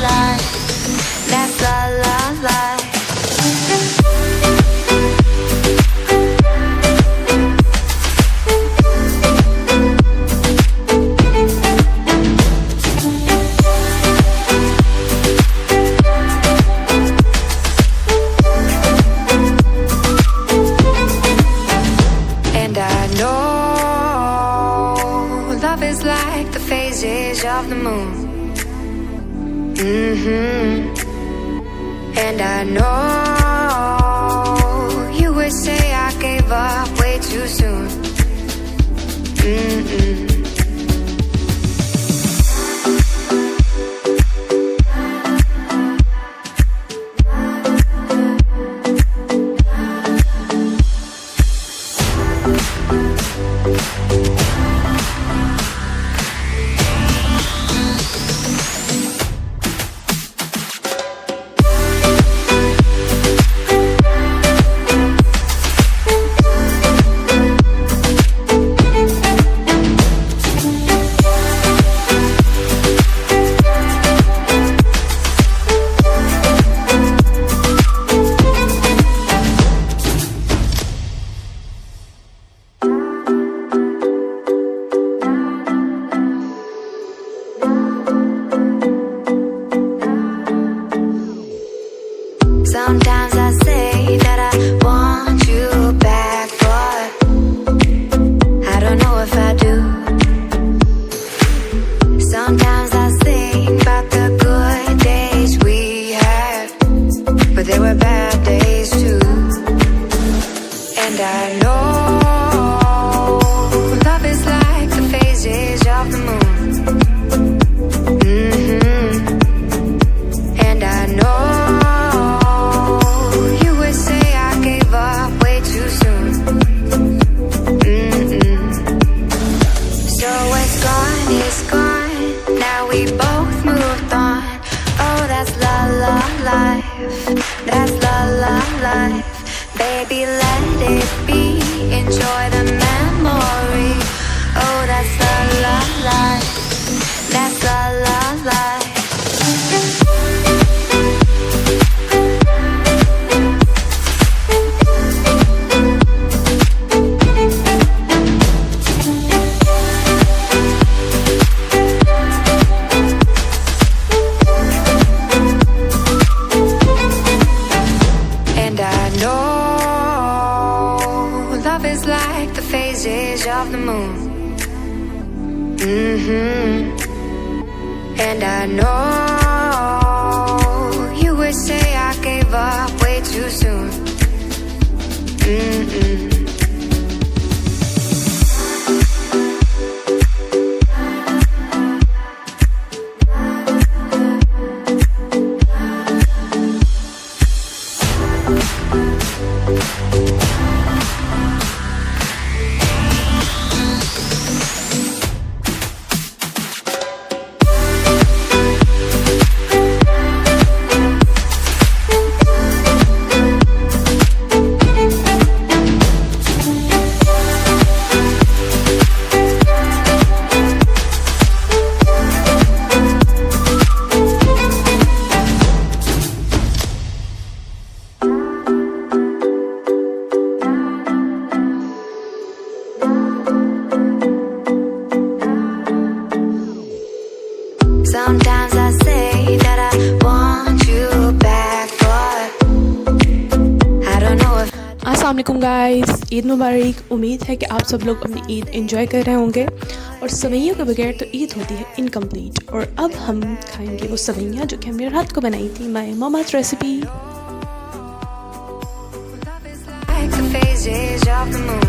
life. That's la la life. Of the moon. And I know you would say I gave up way too soon. Sometimes I say that I want you back, but I don't know if I do. Sometimes I think about the good days we had, but there were bad days too. And I know love is like the phases of the moon. And I know that's la la life. Baby, let it be. Enjoy the memory. Oh, that's la la life. That's la la life. Of the moon. And I know you would say I gave up way too soon. Sometimes I say that I want you back, but I don't know if. अस्सलाम वालेकुम guys, Eid मुबारक। उम्मीद है कि आप सब लोग अपनी Eid enjoy कर रहे होंगे। और सवैयों के बगैर तो ईद होती है इनकम्प्लीट। और अब हम खाएंगे वो सवैयाँ जो कि हमने रात को बनाई थी, my mama's recipe. Like the phases of the moon.